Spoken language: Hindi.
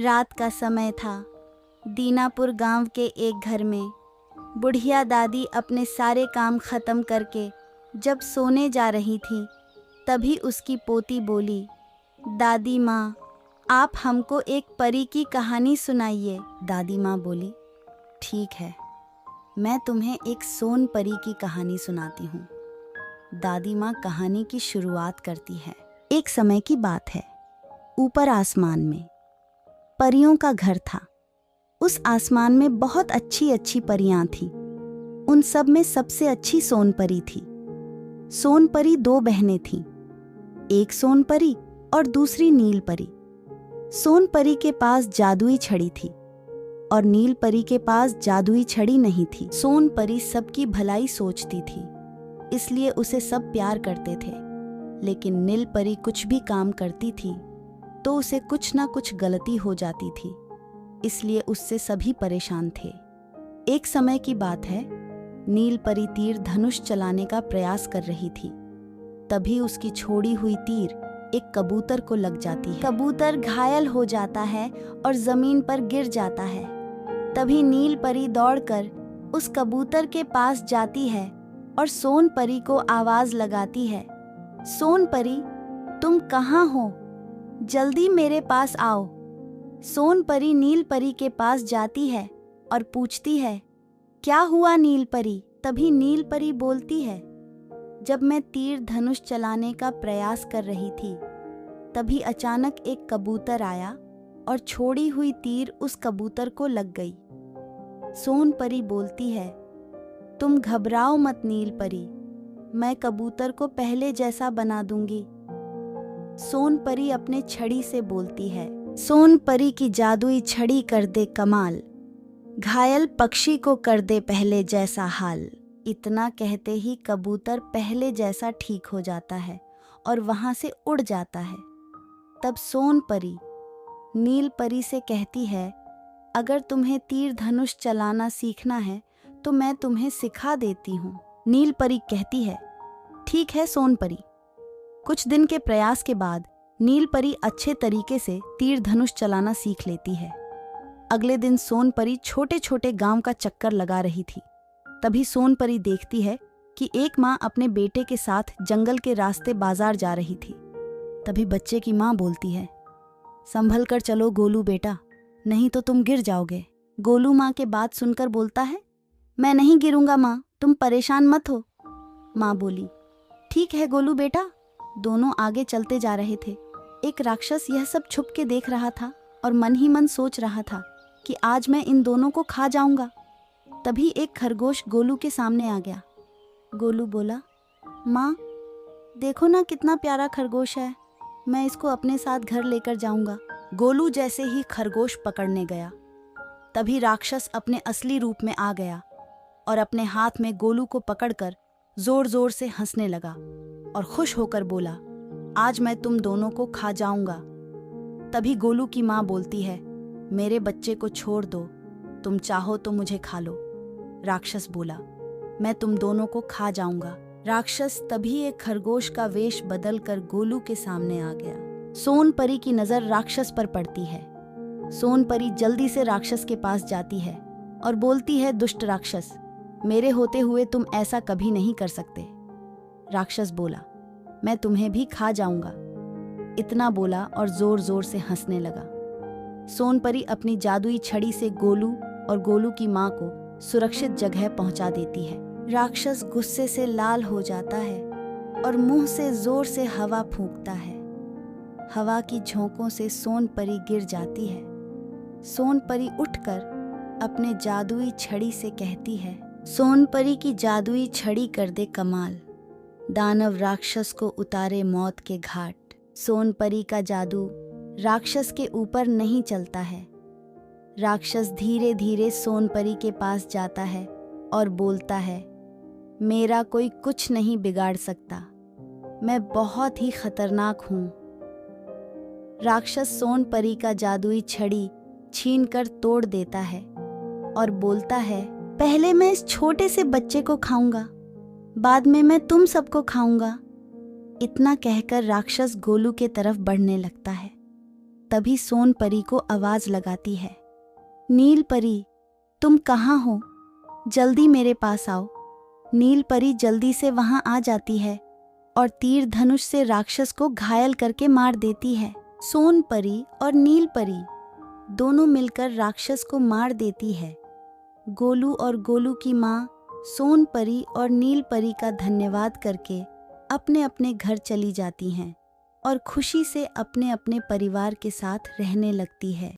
रात का समय था। दीनापुर गांव के एक घर में बुढ़िया दादी अपने सारे काम खत्म करके जब सोने जा रही थी, तभी उसकी पोती बोली, दादी माँ, आप हमको एक परी की कहानी सुनाइए। दादी माँ बोली, ठीक है, मैं तुम्हें एक सोन परी की कहानी सुनाती हूँ। दादी माँ कहानी की शुरुआत करती है। एक समय की बात है, ऊपर आसमान में परियों का घर था। उस आसमान में बहुत अच्छी अच्छी परियां थीं। उन सब में सबसे अच्छी सोन परी थी। सोन परी दो बहनें थीं, एक सोन परी और दूसरी नील परी। सोन परी के पास जादुई छड़ी थी और नील परी के पास जादुई छड़ी नहीं थी। सोन परी सबकी भलाई सोचती थी, इसलिए उसे सब प्यार करते थे। लेकिन नील परी कुछ भी काम करती थी तो उसे कुछ ना कुछ गलती हो जाती थी, इसलिए उससे सभी परेशान थे। एक समय की बात है, नील परी तीर धनुष चलाने का प्रयास कर रही थी। तभी उसकी छोड़ी हुई तीर एक कबूतर को लग जाती है। कबूतर घायल हो जाता है और जमीन पर गिर जाता है। तभी नील परी दौड़कर उस कबूतर के पास जाती है और सोन परी को आवाज लगाती है, सोन परी, तुम कहाँ हो? जल्दी मेरे पास आओ। सोन परी नील परी के पास जाती है और पूछती है, क्या हुआ नील परी? तभी नील परी बोलती है, जब मैं तीर धनुष चलाने का प्रयास कर रही थी, तभी अचानक एक कबूतर आया और छोड़ी हुई तीर उस कबूतर को लग गई। सोन परी बोलती है, तुम घबराओ मत नील परी, मैं कबूतर को पहले जैसा बना दूंगी। सोन परी अपने छड़ी से बोलती है, सोन परी की जादुई छड़ी कर दे कमाल, घायल पक्षी को कर दे पहले जैसा हाल। इतना कहते ही कबूतर पहले जैसा ठीक हो जाता है और वहां से उड़ जाता है। तब सोन परी नील परी से कहती है, अगर तुम्हें तीर धनुष चलाना सीखना है तो मैं तुम्हें सिखा देती हूँ। नील परी कहती है, ठीक है सोन परी। कुछ दिन के प्रयास के बाद नील परी अच्छे तरीके से तीर धनुष चलाना सीख लेती है। अगले दिन सोन परी छोटे छोटे गांव का चक्कर लगा रही थी। तभी सोन परी देखती है कि एक माँ अपने बेटे के साथ जंगल के रास्ते बाजार जा रही थी। तभी बच्चे की माँ बोलती है, संभल कर चलो गोलू बेटा, नहीं तो तुम गिर जाओगे। गोलू माँ के बात सुनकर बोलता है, मैं नहीं गिरूंगा माँ, तुम परेशान मत हो। माँ बोली, ठीक है गोलू बेटा। दोनों आगे चलते जा रहे थे। एक राक्षस यह सब छुप के देख रहा था और मन ही मन सोच रहा था कि आज मैं इन दोनों को खा जाऊंगा। तभी एक खरगोश गोलू के सामने आ गया। गोलू बोला, माँ देखो ना कितना प्यारा खरगोश है, मैं इसको अपने साथ घर लेकर जाऊंगा। गोलू जैसे ही खरगोश पकड़ने गया, तभी राक्षस अपने असली रूप में आ गया और अपने हाथ में गोलू को पकड़कर जोर जोर से हंसने लगा और खुश होकर बोला, आज मैं तुम दोनों को खा जाऊंगा। तभी गोलू की माँ बोलती है, मेरे बच्चे को छोड़ दो, तुम चाहो तो मुझे खा लो। राक्षस बोला, मैं तुम दोनों को खा जाऊंगा। राक्षस तभी एक खरगोश का वेश बदल कर गोलू के सामने आ गया। सोन परी की नजर राक्षस पर पड़ती है। सोन परी जल्दी से राक्षस के पास जाती है और बोलती है, दुष्ट राक्षस, मेरे होते हुए तुम ऐसा कभी नहीं कर सकते। राक्षस बोला, मैं तुम्हें भी खा जाऊंगा। इतना बोला और जोर जोर से हंसने लगा। सोन परी अपनी जादुई छड़ी से गोलू और गोलू की माँ को सुरक्षित जगह पहुंचा देती है। राक्षस गुस्से से लाल हो जाता है और मुंह से जोर से हवा फूंकता है। हवा की झोंकों से सोन परी गिर जाती है। सोन परी उठकर अपने जादुई छड़ी से कहती है, सोन परी की जादुई छड़ी कर दे कमाल, दानव राक्षस को उतारे मौत के घाट। सोन परी का जादू राक्षस के ऊपर नहीं चलता है। राक्षस धीरे धीरे सोन परी के पास जाता है और बोलता है, मेरा कोई कुछ नहीं बिगाड़ सकता, मैं बहुत ही खतरनाक हूँ। राक्षस सोन परी का जादुई छड़ी छीनकर तोड़ देता है और बोलता है, पहले मैं इस छोटे से बच्चे को खाऊंगा, बाद में मैं तुम सबको खाऊंगा। इतना कहकर राक्षस गोलू के तरफ बढ़ने लगता है। तभी सोन परी को आवाज लगाती है, नील परी, तुम कहाँ हो? जल्दी मेरे पास आओ। नील परी जल्दी से वहां आ जाती है और तीर धनुष से राक्षस को घायल करके मार देती है। सोन परी और नील परी दोनों मिलकर राक्षस को मार देती है। गोलू और गोलू की माँ सोन परी और नील परी का धन्यवाद करके अपने अपने घर चली जाती हैं और खुशी से अपने अपने परिवार के साथ रहने लगती है।